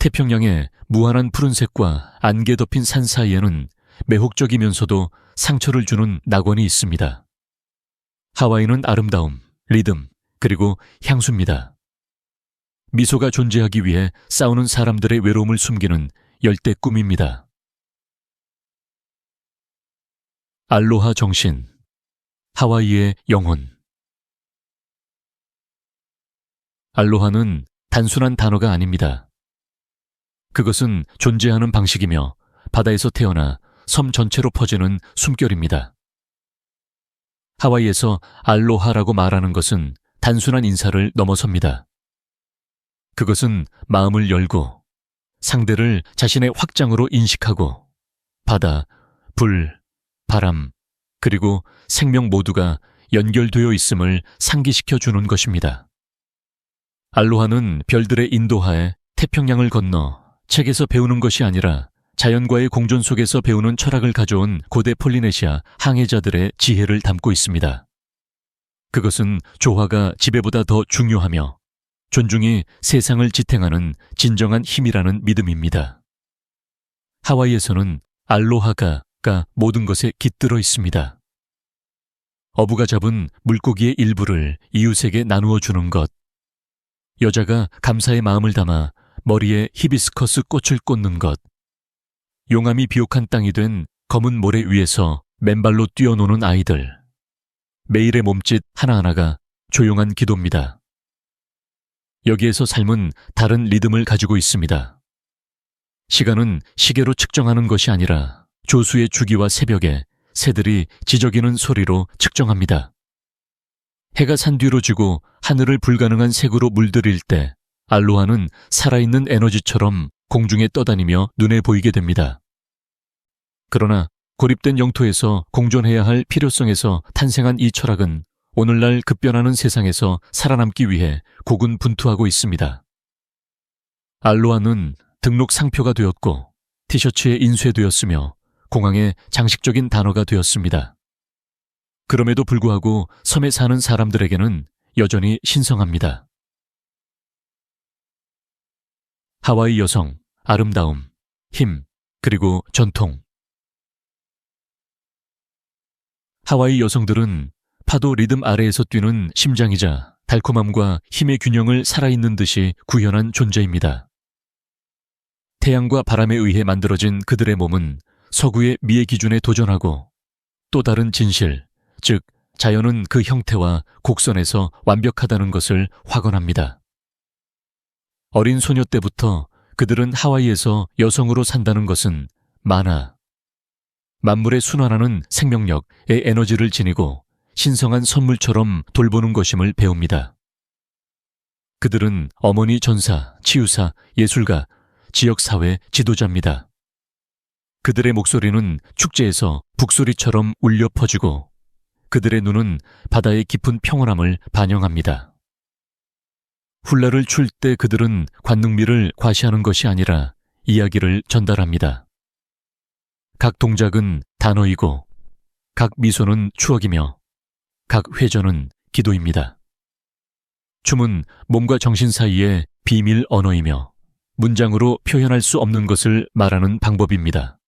태평양의 무한한 푸른색과 안개 덮인 산 사이에는 매혹적이면서도 상처를 주는 낙원이 있습니다. 하와이는 아름다움, 리듬, 그리고 향수입니다. 미소가 존재하기 위해 싸우는 사람들의 외로움을 숨기는 열대 꿈입니다. 알로하 정신, 하와이의 영혼. 알로하는 단순한 단어가 아닙니다. 그것은 존재하는 방식이며 바다에서 태어나 섬 전체로 퍼지는 숨결입니다. 하와이에서 알로하라고 말하는 것은 단순한 인사를 넘어섭니다. 그것은 마음을 열고 상대를 자신의 확장으로 인식하고 바다, 불, 바람, 그리고 생명 모두가 연결되어 있음을 상기시켜 주는 것입니다. 알로하는 별들의 인도하에 태평양을 건너 책에서 배우는 것이 아니라 자연과의 공존 속에서 배우는 철학을 가져온 고대 폴리네시아 항해자들의 지혜를 담고 있습니다. 그것은 조화가 지배보다 더 중요하며 존중이 세상을 지탱하는 진정한 힘이라는 믿음입니다. 하와이에서는 알로하가 모든 것에 깃들어 있습니다. 어부가 잡은 물고기의 일부를 이웃에게 나누어 주는 것, 여자가 감사의 마음을 담아 머리에 히비스커스 꽃을 꽂는 것, 용암이 비옥한 땅이 된 검은 모래 위에서 맨발로 뛰어노는 아이들, 매일의 몸짓 하나하나가 조용한 기도입니다. 여기에서 삶은 다른 리듬을 가지고 있습니다. 시간은 시계로 측정하는 것이 아니라 조수의 주기와 새벽에 새들이 지저귀는 소리로 측정합니다. 해가 산 뒤로 지고 하늘을 불가능한 색으로 물들일 때 알로하는 살아있는 에너지처럼 공중에 떠다니며 눈에 보이게 됩니다. 그러나 고립된 영토에서 공존해야 할 필요성에서 탄생한 이 철학은 오늘날 급변하는 세상에서 살아남기 위해 고군분투하고 있습니다. 알로하는 등록 상표가 되었고 티셔츠에 인쇄되었으며 공항의 장식적인 단어가 되었습니다. 그럼에도 불구하고 섬에 사는 사람들에게는 여전히 신성합니다. 하와이 여성, 아름다움, 힘, 그리고 전통. 하와이 여성들은 파도 리듬 아래에서 뛰는 심장이자 달콤함과 힘의 균형을 살아있는 듯이 구현한 존재입니다. 태양과 바람에 의해 만들어진 그들의 몸은 서구의 미의 기준에 도전하고 또 다른 진실, 즉 자연은 그 형태와 곡선에서 완벽하다는 것을 확언합니다. 어린 소녀 때부터 그들은 하와이에서 여성으로 산다는 것은 만화, 만물의 순환하는 생명력의 에너지를 지니고 신성한 선물처럼 돌보는 것임을 배웁니다. 그들은 어머니 전사, 치유사, 예술가, 지역사회 지도자입니다. 그들의 목소리는 축제에서 북소리처럼 울려 퍼지고 그들의 눈은 바다의 깊은 평온함을 반영합니다. 훌라를 출 때 그들은 관능미를 과시하는 것이 아니라 이야기를 전달합니다. 각 동작은 단어이고 각 미소는 추억이며 각 회전은 기도입니다. 춤은 몸과 정신 사이의 비밀 언어이며 문장으로 표현할 수 없는 것을 말하는 방법입니다.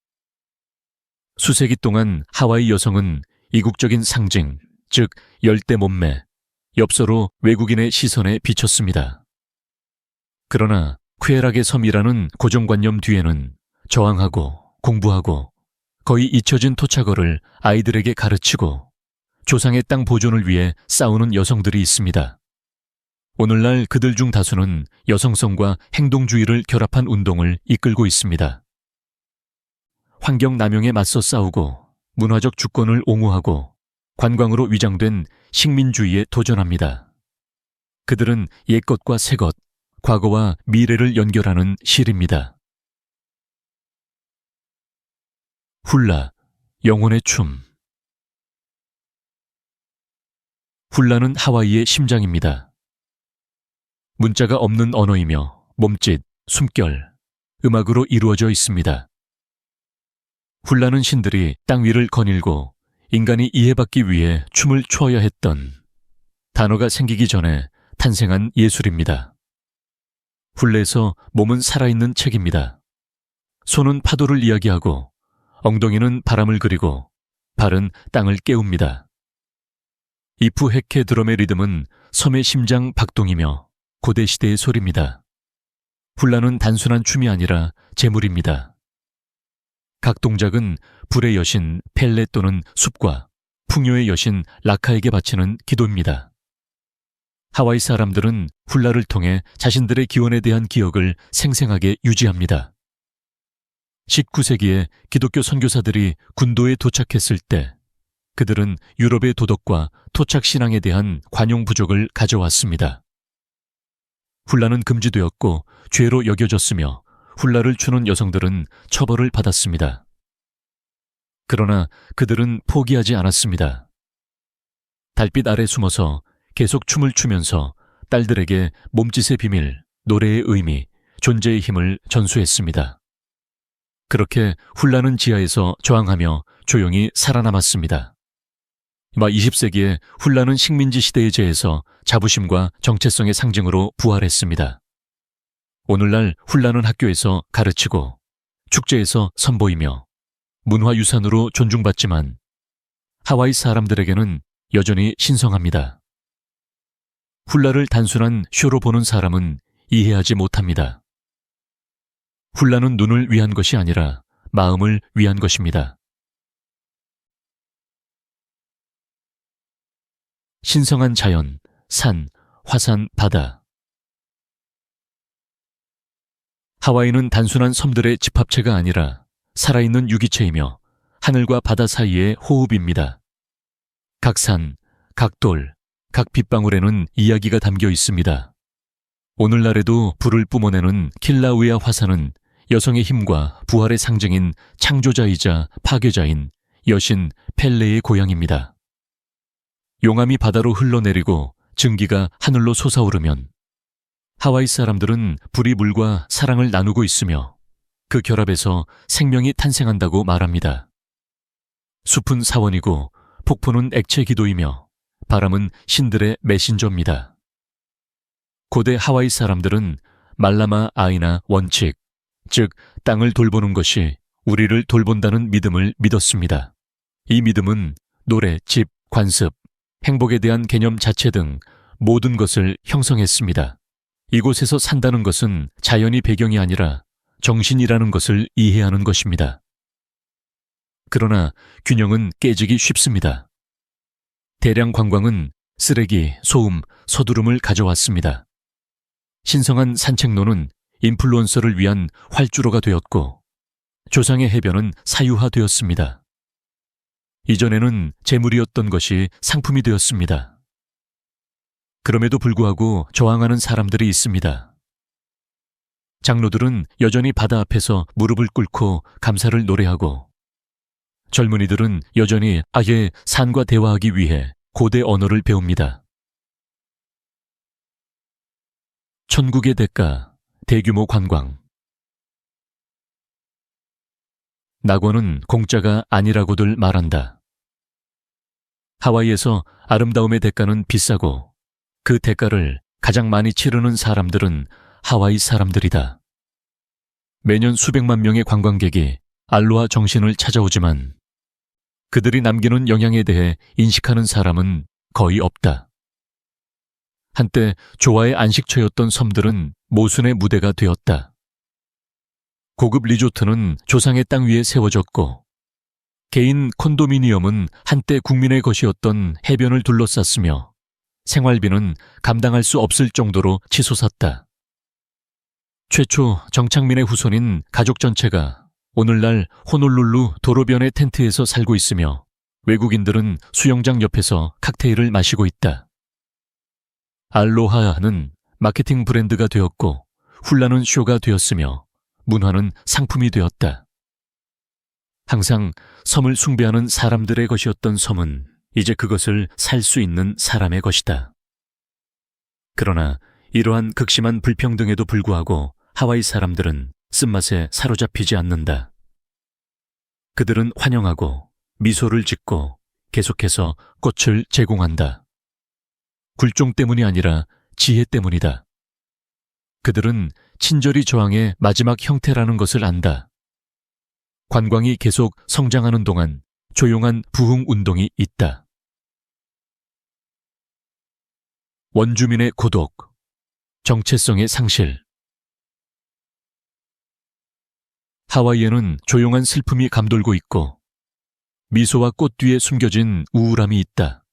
수세기 동안 하와이 여성은 이국적인 상징, 즉 열대 몸매, 엽서로 외국인의 시선에 비쳤습니다. 그러나 쾌락의 섬이라는 고정관념 뒤에는 저항하고 공부하고 거의 잊혀진 토착어를 아이들에게 가르치고 조상의 땅 보존을 위해 싸우는 여성들이 있습니다. 오늘날 그들 중 다수는 여성성과 행동주의를 결합한 운동을 이끌고 있습니다. 환경 남용에 맞서 싸우고 문화적 주권을 옹호하고 관광으로 위장된 식민주의에 도전합니다. 그들은 옛것과 새것, 과거와 미래를 연결하는 실입니다. 훌라, 영혼의 춤. 훌라는 하와이의 심장입니다. 문자가 없는 언어이며 몸짓, 숨결, 음악으로 이루어져 있습니다. 훌라는 신들이 땅 위를 거닐고 인간이 이해받기 위해 춤을 추어야 했던 단어가 생기기 전에 탄생한 예술입니다. 훌레에서 몸은 살아있는 책입니다. 손은 파도를 이야기하고 엉덩이는 바람을 그리고 발은 땅을 깨웁니다. 이프 헤케 드럼의 리듬은 섬의 심장 박동이며 고대 시대의 소리입니다. 훌라는 단순한 춤이 아니라 제물입니다. 각 동작은 불의 여신 펠레 또는 숲과 풍요의 여신 라카에게 바치는 기도입니다. 하와이 사람들은 훌라를 통해 자신들의 기원에 대한 기억을 생생하게 유지합니다. 19세기에 기독교 선교사들이 군도에 도착했을 때 그들은 유럽의 도덕과 토착 신앙에 대한 관용 부족을 가져왔습니다. 훌라는 금지되었고 죄로 여겨졌으며 훌라를 추는 여성들은 처벌을 받았습니다. 그러나 그들은 포기하지 않았습니다. 달빛 아래 숨어서 계속 춤을 추면서 딸들에게 몸짓의 비밀, 노래의 의미, 존재의 힘을 전수했습니다. 그렇게 훌라는 지하에서 저항하며 조용히 살아남았습니다. 20세기에 훌라는 식민지 시대의 재에서 자부심과 정체성의 상징으로 부활했습니다. 오늘날 훌라는 학교에서 가르치고 축제에서 선보이며 문화유산으로 존중받지만 하와이 사람들에게는 여전히 신성합니다. 훌라를 단순한 쇼로 보는 사람은 이해하지 못합니다. 훌라는 눈을 위한 것이 아니라 마음을 위한 것입니다. 신성한 자연, 산, 화산, 바다. 하와이는 단순한 섬들의 집합체가 아니라 살아있는 유기체이며 하늘과 바다 사이의 호흡입니다. 각 산, 각 돌, 각 빗방울에는 이야기가 담겨 있습니다. 오늘날에도 불을 뿜어내는 킬라우야 화산은 여성의 힘과 부활의 상징인 창조자이자 파괴자인 여신 펠레의 고향입니다. 용암이 바다로 흘러내리고 증기가 하늘로 솟아오르면 하와이 사람들은 불이 물과 사랑을 나누고 있으며 그 결합에서 생명이 탄생한다고 말합니다. 숲은 사원이고 폭포는 액체 기도이며 바람은 신들의 메신저입니다. 고대 하와이 사람들은 말라마 아이나 원칙, 즉 땅을 돌보는 것이 우리를 돌본다는 믿음을 믿었습니다. 이 믿음은 노래, 집, 관습, 행복에 대한 개념 자체 등 모든 것을 형성했습니다. 이곳에서 산다는 것은 자연이 배경이 아니라 정신이라는 것을 이해하는 것입니다. 그러나 균형은 깨지기 쉽습니다. 대량 관광은 쓰레기, 소음, 서두름을 가져왔습니다. 신성한 산책로는 인플루언서를 위한 활주로가 되었고 조상의 해변은 사유화되었습니다. 이전에는 재물이었던 것이 상품이 되었습니다. 그럼에도 불구하고 저항하는 사람들이 있습니다. 장로들은 여전히 바다 앞에서 무릎을 꿇고 감사를 노래하고 젊은이들은 여전히 아예 산과 대화하기 위해 고대 언어를 배웁니다. 천국의 대가, 대규모 관광. 낙원은 공짜가 아니라고들 말한다. 하와이에서 아름다움의 대가는 비싸고 그 대가를 가장 많이 치르는 사람들은 하와이 사람들이다. 매년 수백만 명의 관광객이 알로하 정신을 찾아오지만 그들이 남기는 영향에 대해 인식하는 사람은 거의 없다. 한때 조화의 안식처였던 섬들은 모순의 무대가 되었다. 고급 리조트는 조상의 땅 위에 세워졌고 개인 콘도미니엄은 한때 국민의 것이었던 해변을 둘러쌌으며 생활비는 감당할 수 없을 정도로 치솟았다. 최초 정착민의 후손인 가족 전체가 오늘날 호놀룰루 도로변의 텐트에서 살고 있으며 외국인들은 수영장 옆에서 칵테일을 마시고 있다. 알로하는 마케팅 브랜드가 되었고 훌라는 쇼가 되었으며 문화는 상품이 되었다. 항상 섬을 숭배하는 사람들의 것이었던 섬은 이제 그것을 살 수 있는 사람의 것이다. 그러나 이러한 극심한 불평등에도 불구하고 하와이 사람들은 쓴맛에 사로잡히지 않는다. 그들은 환영하고 미소를 짓고 계속해서 꽃을 제공한다. 굴종 때문이 아니라 지혜 때문이다. 그들은 친절히 저항의 마지막 형태라는 것을 안다. 관광이 계속 성장하는 동안 조용한 부흥 운동이 있다. 원주민의 고독, 정체성의 상실. 하와이에는 조용한 슬픔이 감돌고 있고 미소와 꽃 뒤에 숨겨진 우울함이 있다.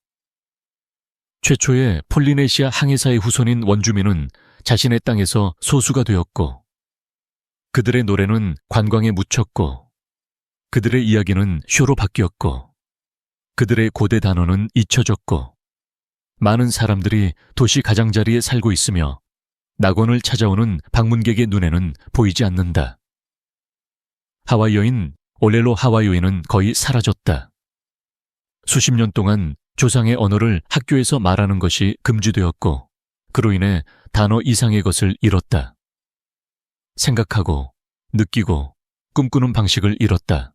최초의 폴리네시아 항해사의 후손인 원주민은 자신의 땅에서 소수가 되었고 그들의 노래는 관광에 묻혔고 그들의 이야기는 쇼로 바뀌었고 그들의 고대 단어는 잊혀졌고 많은 사람들이 도시 가장자리에 살고 있으며 낙원을 찾아오는 방문객의 눈에는 보이지 않는다. 하와이어인 올렐로 하와이어인은 거의 사라졌다. 수십 년 동안 조상의 언어를 학교에서 말하는 것이 금지되었고 그로 인해 단어 이상의 것을 잃었다. 생각하고 느끼고 꿈꾸는 방식을 잃었다.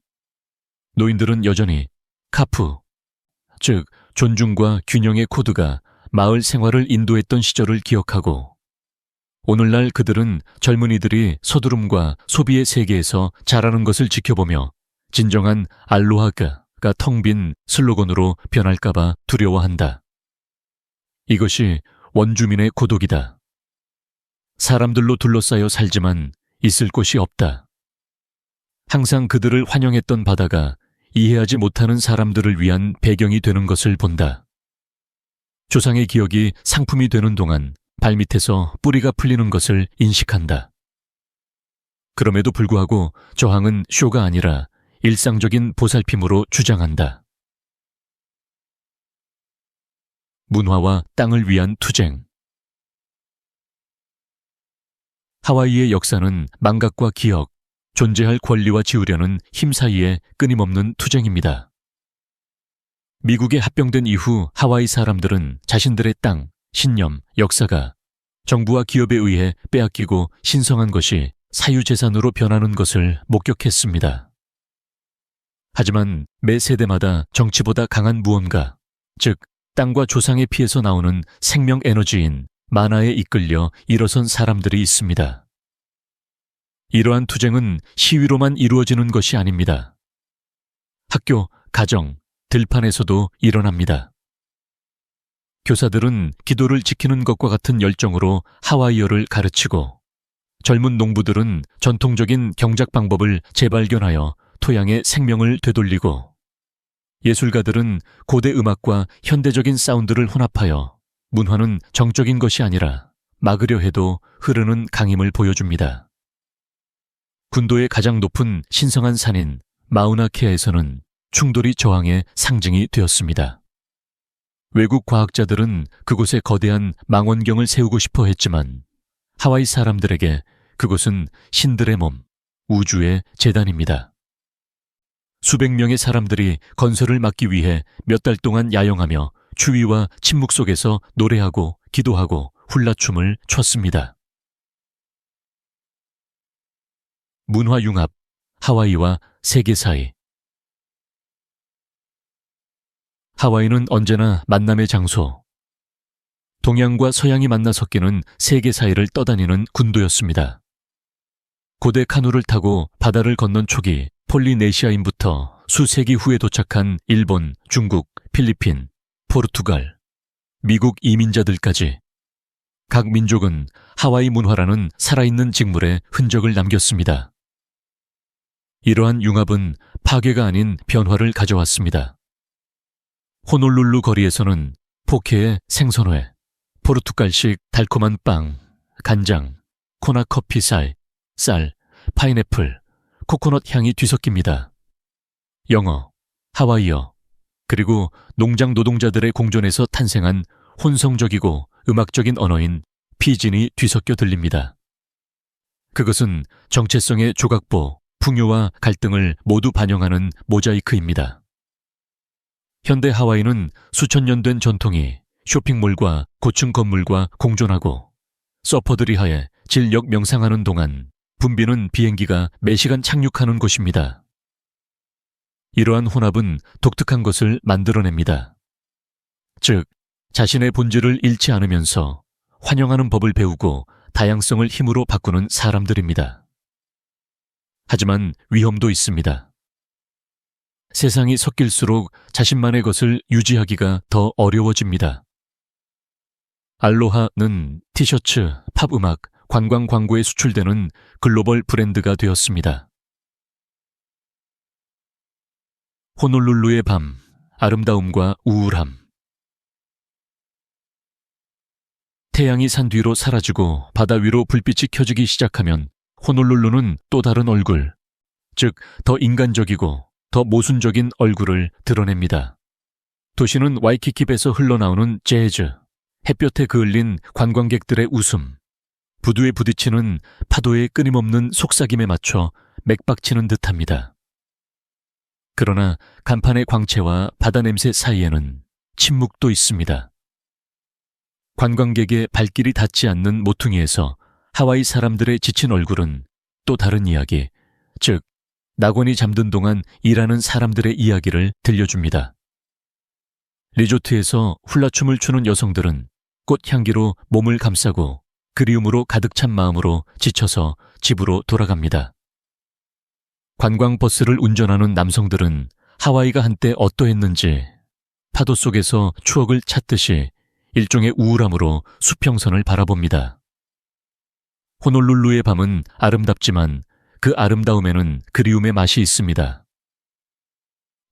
노인들은 여전히 카프, 즉 존중과 균형의 코드가 마을 생활을 인도했던 시절을 기억하고 오늘날 그들은 젊은이들이 서두름과 소비의 세계에서 자라는 것을 지켜보며 진정한 알로하가 텅 빈 슬로건으로 변할까봐 두려워한다. 이것이 원주민의 고독이다. 사람들로 둘러싸여 살지만 있을 곳이 없다. 항상 그들을 환영했던 바다가 이해하지 못하는 사람들을 위한 배경이 되는 것을 본다. 조상의 기억이 상품이 되는 동안 발밑에서 뿌리가 풀리는 것을 인식한다. 그럼에도 불구하고 저항은 쇼가 아니라 일상적인 보살핌으로 주장한다. 문화와 땅을 위한 투쟁. 하와이의 역사는 망각과 기억, 존재할 권리와 지우려는 힘 사이의 끊임없는 투쟁입니다. 미국에 합병된 이후 하와이 사람들은 자신들의 땅, 신념, 역사가 정부와 기업에 의해 빼앗기고 신성한 것이 사유재산으로 변하는 것을 목격했습니다. 하지만 매 세대마다 정치보다 강한 무언가, 즉 땅과 조상의 피에서 나오는 생명 에너지인 만화에 이끌려 일어선 사람들이 있습니다. 이러한 투쟁은 시위로만 이루어지는 것이 아닙니다. 학교, 가정, 들판에서도 일어납니다. 교사들은 기도를 지키는 것과 같은 열정으로 하와이어를 가르치고 젊은 농부들은 전통적인 경작 방법을 재발견하여 토양의 생명을 되돌리고 예술가들은 고대 음악과 현대적인 사운드를 혼합하여 문화는 정적인 것이 아니라 막으려 해도 흐르는 강임을 보여줍니다. 군도의 가장 높은 신성한 산인 마우나케아에서는 충돌이 저항의 상징이 되었습니다. 외국 과학자들은 그곳에 거대한 망원경을 세우고 싶어 했지만 하와이 사람들에게 그곳은 신들의 몸, 우주의 재단입니다. 수백 명의 사람들이 건설을 막기 위해 몇 달 동안 야영하며 추위와 침묵 속에서 노래하고 기도하고 훌라춤을 췄습니다. 문화융합, 하와이와 세계 사이. 하와이는 언제나 만남의 장소. 동양과 서양이 만나 섞이는 세계 사이를 떠다니는 군도였습니다. 고대 카누를 타고 바다를 건넌 초기 폴리네시아인부터 수세기 후에 도착한 일본, 중국, 필리핀, 포르투갈, 미국 이민자들까지 각 민족은 하와이 문화라는 살아있는 직물에 흔적을 남겼습니다. 이러한 융합은 파괴가 아닌 변화를 가져왔습니다. 호놀룰루 거리에서는 포케의 생선회, 포르투갈식 달콤한 빵, 간장, 코나 커피 쌀, 파인애플, 코코넛 향이 뒤섞입니다. 영어, 하와이어, 그리고 농장 노동자들의 공존에서 탄생한 혼성적이고 음악적인 언어인 피진이 뒤섞여 들립니다. 그것은 정체성의 조각보, 풍요와 갈등을 모두 반영하는 모자이크입니다. 현대 하와이는 수천 년 된 전통이 쇼핑몰과 고층 건물과 공존하고 서퍼들이 하에 진력 명상하는 동안 붐비는 비행기가 매시간 착륙하는 곳입니다. 이러한 혼합은 독특한 것을 만들어냅니다. 즉, 자신의 본질을 잃지 않으면서 환영하는 법을 배우고 다양성을 힘으로 바꾸는 사람들입니다. 하지만 위험도 있습니다. 세상이 섞일수록 자신만의 것을 유지하기가 더 어려워집니다. 알로하는 티셔츠, 팝음악, 관광 광고에 수출되는 글로벌 브랜드가 되었습니다. 호놀룰루의 밤, 아름다움과 우울함. 태양이 산 뒤로 사라지고 바다 위로 불빛이 켜지기 시작하면 호놀룰루는 또 다른 얼굴, 즉 더 인간적이고 더 모순적인 얼굴을 드러냅니다. 도시는 와이키키에서 흘러나오는 재즈, 햇볕에 그을린 관광객들의 웃음, 부두에 부딪히는 파도의 끊임없는 속삭임에 맞춰 맥박치는 듯합니다. 그러나 간판의 광채와 바다 냄새 사이에는 침묵도 있습니다. 관광객의 발길이 닿지 않는 모퉁이에서 하와이 사람들의 지친 얼굴은 또 다른 이야기, 즉 낙원이 잠든 동안 일하는 사람들의 이야기를 들려줍니다. 리조트에서 훌라춤을 추는 여성들은 꽃향기로 몸을 감싸고 그리움으로 가득 찬 마음으로 지쳐서 집으로 돌아갑니다. 관광버스를 운전하는 남성들은 하와이가 한때 어떠했는지 파도 속에서 추억을 찾듯이 일종의 우울함으로 수평선을 바라봅니다. 호놀룰루의 밤은 아름답지만 그 아름다움에는 그리움의 맛이 있습니다.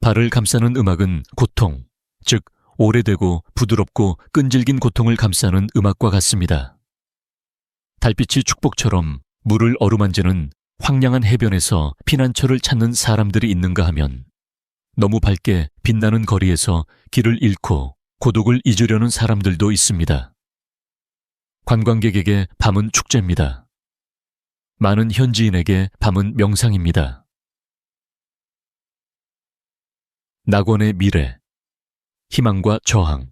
발을 감싸는 음악은 고통, 즉 오래되고 부드럽고 끈질긴 고통을 감싸는 음악과 같습니다. 달빛이 축복처럼 물을 어루만지는 황량한 해변에서 피난처를 찾는 사람들이 있는가 하면 너무 밝게 빛나는 거리에서 길을 잃고 고독을 잊으려는 사람들도 있습니다. 관광객에게 밤은 축제입니다. 많은 현지인에게 밤은 명상입니다. 낙원의 미래, 희망과 저항.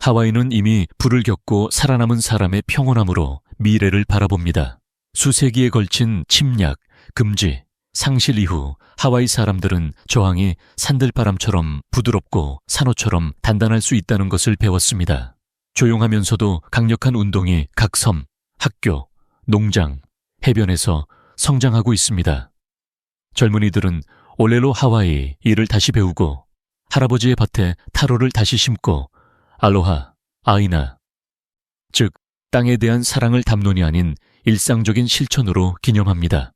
하와이는 이미 불을 겪고 살아남은 사람의 평온함으로 미래를 바라봅니다. 수세기에 걸친 침략, 금지, 상실 이후 하와이 사람들은 저항이 산들바람처럼 부드럽고 산호처럼 단단할 수 있다는 것을 배웠습니다. 조용하면서도 강력한 운동이 각 섬, 학교, 농장, 해변에서 성장하고 있습니다. 젊은이들은 올레로 하와이 일을 다시 배우고 할아버지의 밭에 타로를 다시 심고 알로하, 아이나, 즉 땅에 대한 사랑을 담론이 아닌 일상적인 실천으로 기념합니다.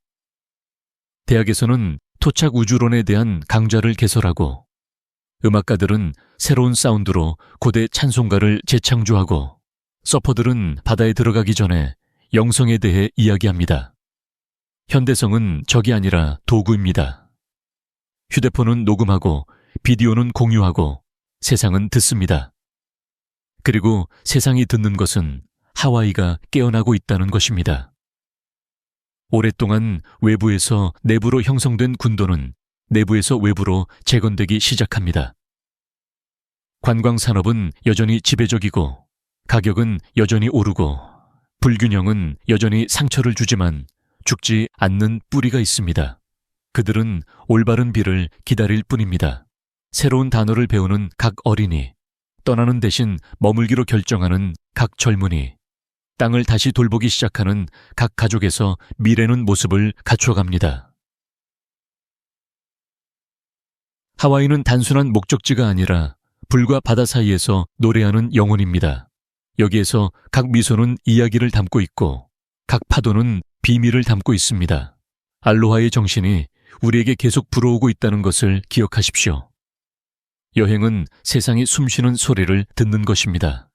대학에서는 토착 우주론에 대한 강좌를 개설하고 음악가들은 새로운 사운드로 고대 찬송가를 재창조하고 서퍼들은 바다에 들어가기 전에 영성에 대해 이야기합니다. 현대성은 적이 아니라 도구입니다. 휴대폰은 녹음하고 비디오는 공유하고 세상은 듣습니다. 그리고 세상이 듣는 것은 하와이가 깨어나고 있다는 것입니다. 오랫동안 외부에서 내부로 형성된 군도는 내부에서 외부로 재건되기 시작합니다. 관광산업은 여전히 지배적이고 가격은 여전히 오르고 불균형은 여전히 상처를 주지만 죽지 않는 뿌리가 있습니다. 그들은 올바른 비를 기다릴 뿐입니다. 새로운 단어를 배우는 각 어린이, 떠나는 대신 머물기로 결정하는 각 젊은이, 땅을 다시 돌보기 시작하는 각 가족에서 미래는 모습을 갖춰갑니다. 하와이는 단순한 목적지가 아니라 불과 바다 사이에서 노래하는 영혼입니다. 여기에서 각 미소는 이야기를 담고 있고 각 파도는 비밀을 담고 있습니다. 알로하의 정신이 우리에게 계속 불어오고 있다는 것을 기억하십시오. 여행은 세상이 숨쉬는 소리를 듣는 것입니다.